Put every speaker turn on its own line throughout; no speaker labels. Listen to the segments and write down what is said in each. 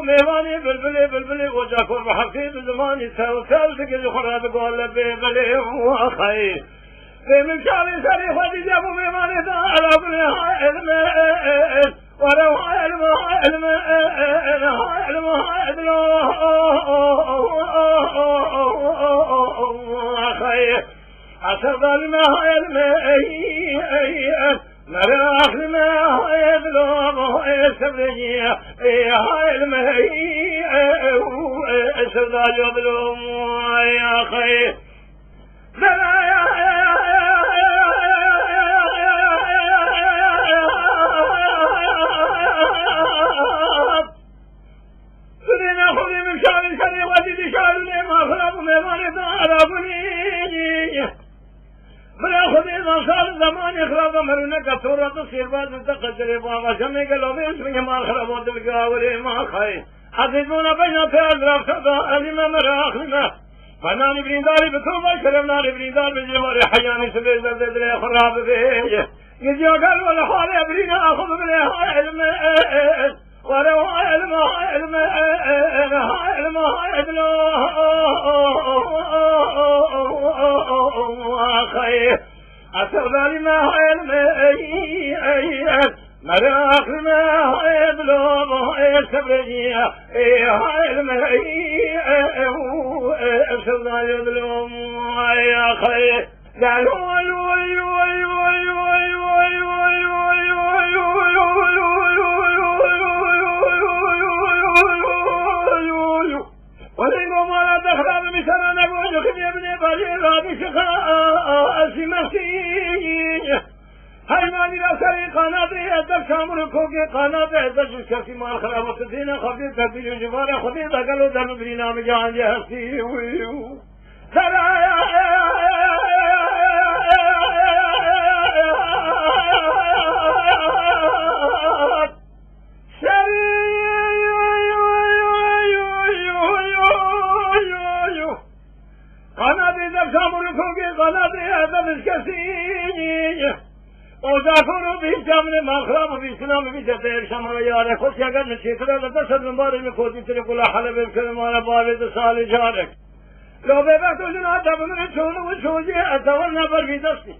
مهمانی بلبلی وجا کن و حقیب زمانی تل که خورد گل بلبلی و خیر من شعبی سری خودی جابو مهمانی دا عربنی ها علم ولو علم خیر اصر ظالم علم مراخ ما يظلم يسبني علم سردا يظلم يا خير سرنا خذي من شعر سري ودي شعر ما خلق ما عربني بلا خودی ناسال زمانی خراب مرونه کثرت سیرباز تقدر بابا جمعه گلوی اسمی مال خراب دل گاوری ما خای عزیزون بین پیاز رفت دا علیم مراخ لما فنانی برینداری بتوبه کرم نانی بریندار بجوار حیانی سبیل دل خراب بی یجیو گل ولا حال برینا اخذ بله علم ولو علم خير أسر ما علم مراخ ما يبلغ يسبرني علم أسر يبلغ يا خير ولكن ما تخرب مثلا نقول لك يا ابني بلي شخاء أسمسي حيواني لا سري قناطي أدب شامل كوكي قناطي أدب شخصي ما خرابت الدين خفيف تبدي جبارة خفيف أقلوا دم برينا مجان جهسي قناطي أدب شامل كوكي قناطي أدب شخصي اوزاکونو بیش جامن مخرام بیش نام بیش تیر شمال یاره خوش اگر نشیطره لدست نمباره میخوزی تری کلا حلبه بکرمانه بالد سال جارک لو ببخت و جنات دبنر چونه و چوزی اتوال نبر بیدستی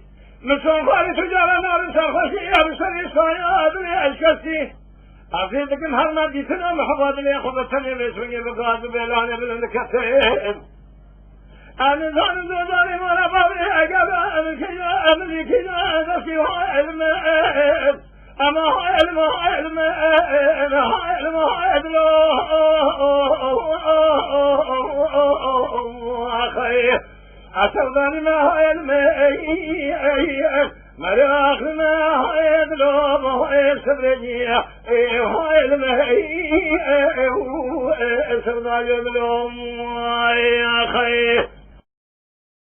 مسلم خالی تجاره نارن سرخوشی ابسری سایه آدمی اشکستی افید کن هر مردیتنا محبادلی خوبتنی رسونی بگاد بیلانه بلندکته انسان دوزاری مالا بابی اگر امری کیا دستی ها علم اما ها علم خیر اصردانی ما ها علم مراخ ما ها ادلوب ها سبرنی ها علم اصردانی ادلوب خیر